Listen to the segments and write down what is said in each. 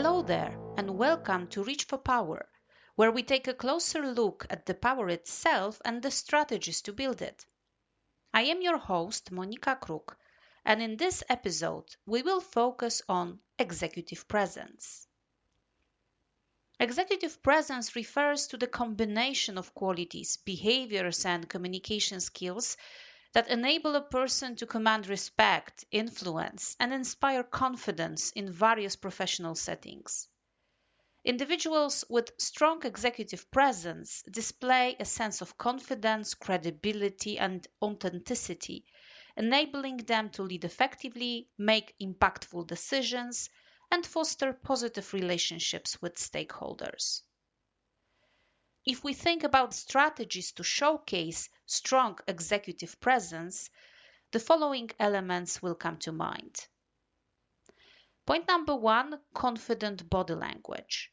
Hello there, and welcome to Reach for Power, where we take a closer look at the power itself and the strategies to build it. I am your host, Monika Kruk, and in this episode, we will focus on executive presence. Executive presence refers to the combination of qualities, behaviors, and communication skills that enable a person to command respect, influence, and inspire confidence in various professional settings. Individuals with strong executive presence display a sense of confidence, credibility, and authenticity, enabling them to lead effectively, make impactful decisions, and foster positive relationships with stakeholders. If we think about strategies to showcase strong executive presence, the following elements will come to mind. Point number one, confident body language.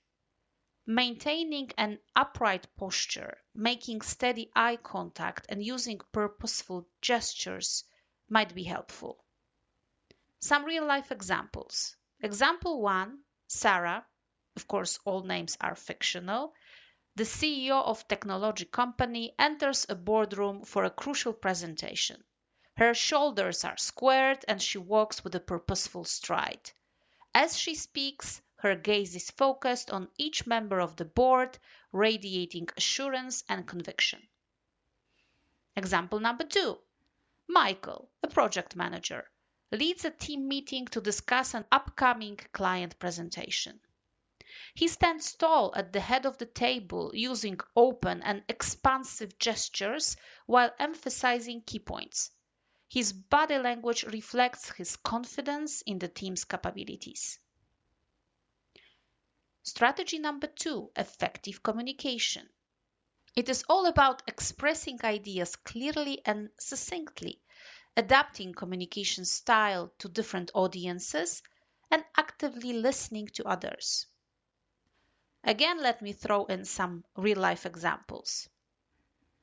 Maintaining an upright posture, making steady eye contact, and using purposeful gestures might be helpful. Some real-life examples. Example 1, Sarah, of course all names are fictional, the CEO of technology company enters a boardroom for a crucial presentation. Her shoulders are squared and she walks with a purposeful stride. As she speaks, her gaze is focused on each member of the board, radiating assurance and conviction. Example number 2. Michael, a project manager, leads a team meeting to discuss an upcoming client presentation. He stands tall at the head of the table, using open and expansive gestures while emphasizing key points. His body language reflects his confidence in the team's capabilities. Strategy number 2, effective communication. It is all about expressing ideas clearly and succinctly, adapting communication style to different audiences, and actively listening to others. Again, let me throw in some real-life examples.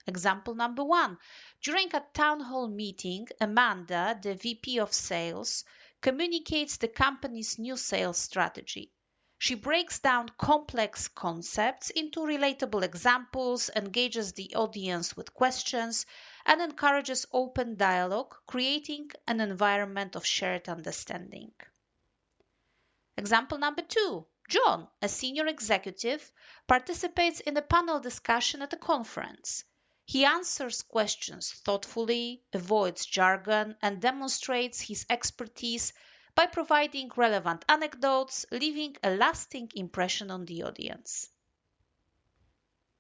Example number 1. During a town hall meeting, Amanda, the VP of Sales, communicates the company's new sales strategy. She breaks down complex concepts into relatable examples, engages the audience with questions, and encourages open dialogue, creating an environment of shared understanding. Example number 2. John, a senior executive, participates in a panel discussion at a conference. He answers questions thoughtfully, avoids jargon, and demonstrates his expertise by providing relevant anecdotes, leaving a lasting impression on the audience.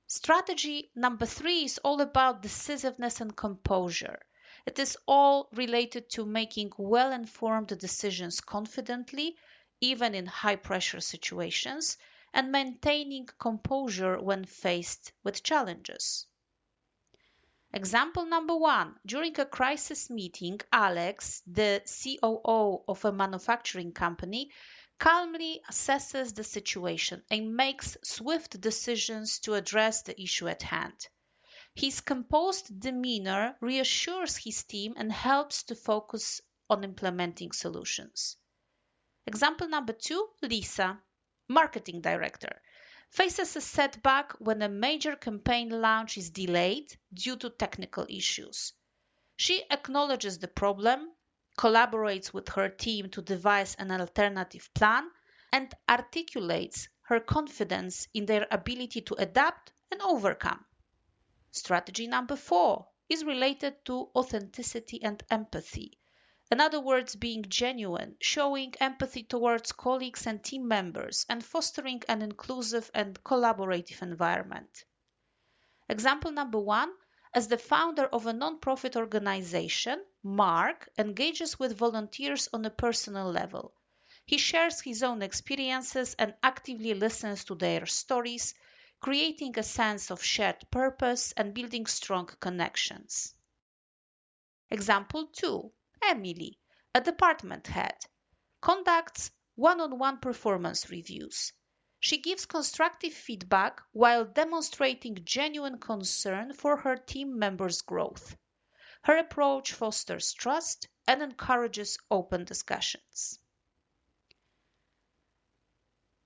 Strategy number 3 is all about decisiveness and composure. It is all related to making well-informed decisions confidently, even in high-pressure situations, and maintaining composure when faced with challenges. Example number 1. During a crisis meeting, Alex, the COO of a manufacturing company, calmly assesses the situation and makes swift decisions to address the issue at hand. His composed demeanor reassures his team and helps to focus on implementing solutions. Example number 2, Lisa, marketing director, faces a setback when a major campaign launch is delayed due to technical issues. She acknowledges the problem, collaborates with her team to devise an alternative plan, and articulates her confidence in their ability to adapt and overcome. Strategy number 4 is related to authenticity and empathy. In other words, being genuine, showing empathy towards colleagues and team members, and fostering an inclusive and collaborative environment. Example number 1, as the founder of a non-profit organization, Mark engages with volunteers on a personal level. He shares his own experiences and actively listens to their stories, creating a sense of shared purpose and building strong connections. Example 2. Emily, a department head, conducts one-on-one performance reviews. She gives constructive feedback while demonstrating genuine concern for her team members' growth. Her approach fosters trust and encourages open discussions.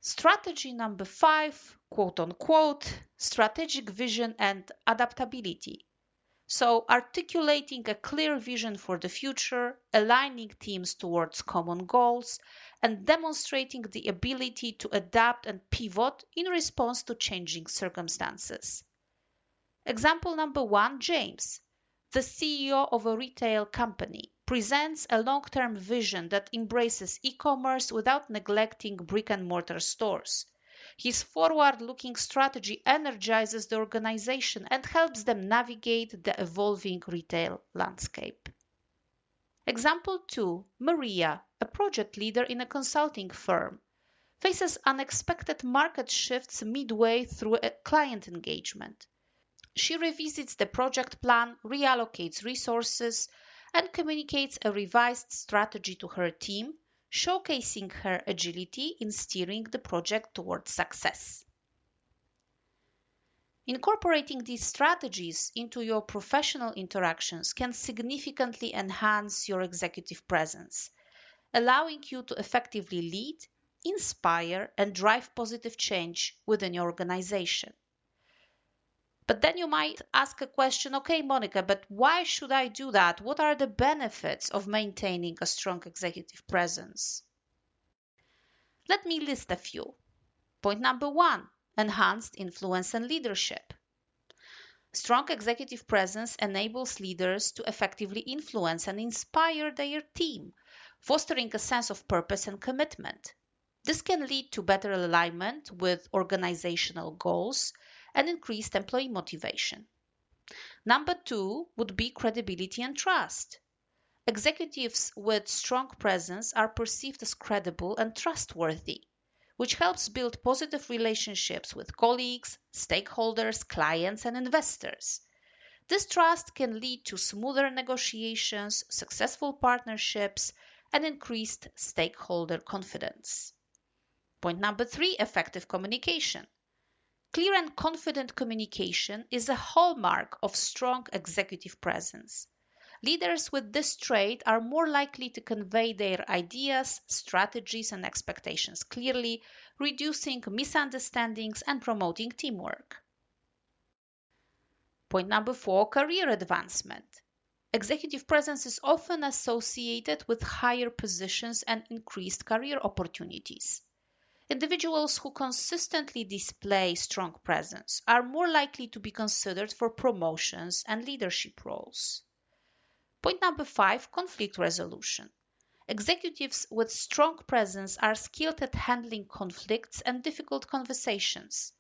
Strategy number 5, quote unquote, strategic vision and adaptability. So, articulating a clear vision for the future, aligning teams towards common goals, and demonstrating the ability to adapt and pivot in response to changing circumstances. Example number 1, James, the CEO of a retail company, presents a long-term vision that embraces e-commerce without neglecting brick-and-mortar stores. His forward-looking strategy energizes the organization and helps them navigate the evolving retail landscape. Example 2, Maria, a project leader in a consulting firm, faces unexpected market shifts midway through a client engagement. She revisits the project plan, reallocates resources, and communicates a revised strategy to her team, showcasing her agility in steering the project towards success. Incorporating these strategies into your professional interactions can significantly enhance your executive presence, allowing you to effectively lead, inspire, and drive positive change within your organization. But then you might ask a question, okay, Monica, but why should I do that? What are the benefits of maintaining a strong executive presence? Let me list a few. Point number 1, enhanced influence and leadership. Strong executive presence enables leaders to effectively influence and inspire their team, fostering a sense of purpose and commitment. This can lead to better alignment with organizational goals and increased employee motivation. Number 2 would be credibility and trust. Executives with strong presence are perceived as credible and trustworthy, which helps build positive relationships with colleagues, stakeholders, clients, and investors. This trust can lead to smoother negotiations, successful partnerships, and increased stakeholder confidence. Point number 3, effective communication. Clear and confident communication is a hallmark of strong executive presence. Leaders with this trait are more likely to convey their ideas, strategies, and expectations clearly, reducing misunderstandings and promoting teamwork. Point number 4, career advancement. Executive presence is often associated with higher positions and increased career opportunities. Individuals who consistently display strong presence are more likely to be considered for promotions and leadership roles. Point number 5, conflict resolution. Executives with strong presence are skilled at handling conflicts and difficult conversations.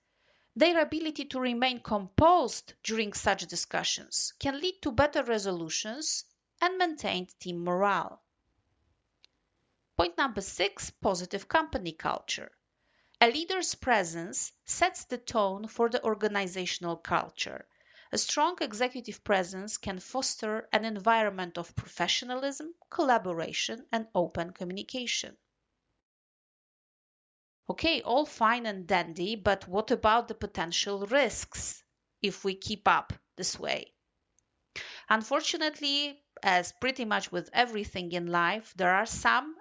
Their ability to remain composed during such discussions can lead to better resolutions and maintained team morale. Point number 6, positive company culture. A leader's presence sets the tone for the organizational culture. A strong executive presence can foster an environment of professionalism, collaboration, and open communication. Okay, all fine and dandy, but what about the potential risks if we keep up this way? Unfortunately, as pretty much with everything in life, there are some.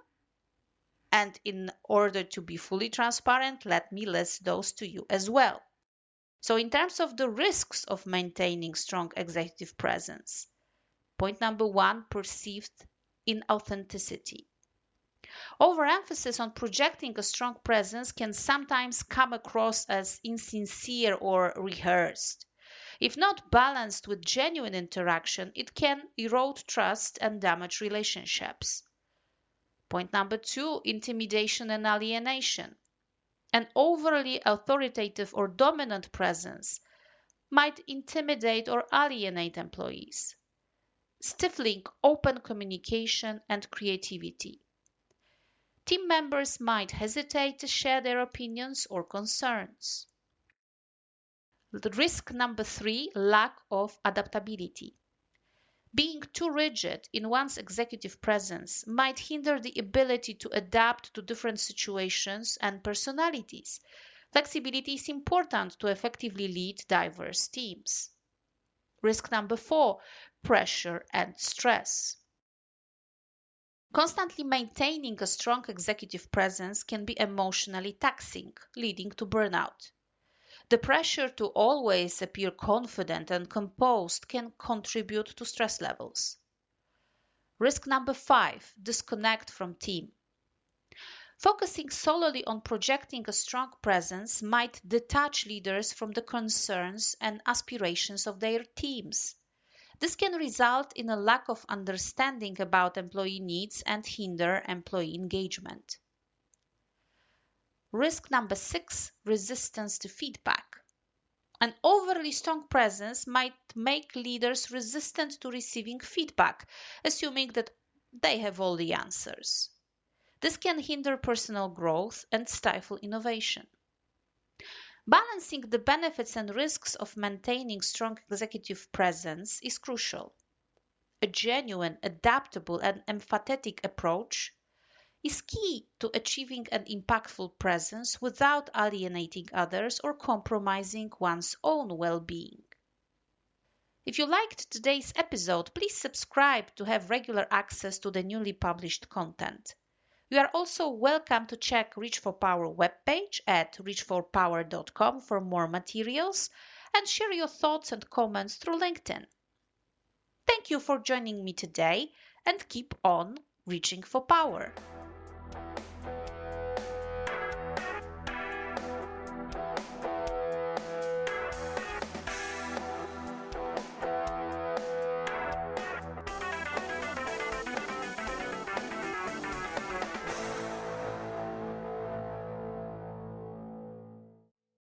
And in order to be fully transparent, let me list those to you as well. So in terms of the risks of maintaining strong executive presence, point number 1, perceived inauthenticity. Overemphasis on projecting a strong presence can sometimes come across as insincere or rehearsed. If not balanced with genuine interaction, it can erode trust and damage relationships. Point number 2, intimidation and alienation. An overly authoritative or dominant presence might intimidate or alienate employees, stifling open communication and creativity. Team members might hesitate to share their opinions or concerns. The risk number 3, lack of adaptability. Being too rigid in one's executive presence might hinder the ability to adapt to different situations and personalities. Flexibility is important to effectively lead diverse teams. Risk number 4, pressure and stress. Constantly maintaining a strong executive presence can be emotionally taxing, leading to burnout. The pressure to always appear confident and composed can contribute to stress levels. Risk number 5, disconnect from team. Focusing solely on projecting a strong presence might detach leaders from the concerns and aspirations of their teams. This can result in a lack of understanding about employee needs and hinder employee engagement. Risk number 6, resistance to feedback. An overly strong presence might make leaders resistant to receiving feedback, assuming that they have all the answers. This can hinder personal growth and stifle innovation. Balancing the benefits and risks of maintaining strong executive presence is crucial. A genuine, adaptable, and empathetic approach is key to achieving an impactful presence without alienating others or compromising one's own well-being. If you liked today's episode, please subscribe to have regular access to the newly published content. You are also welcome to check Reach for Power webpage at reachforpower.com for more materials and share your thoughts and comments through LinkedIn. Thank you for joining me today and keep on reaching for power.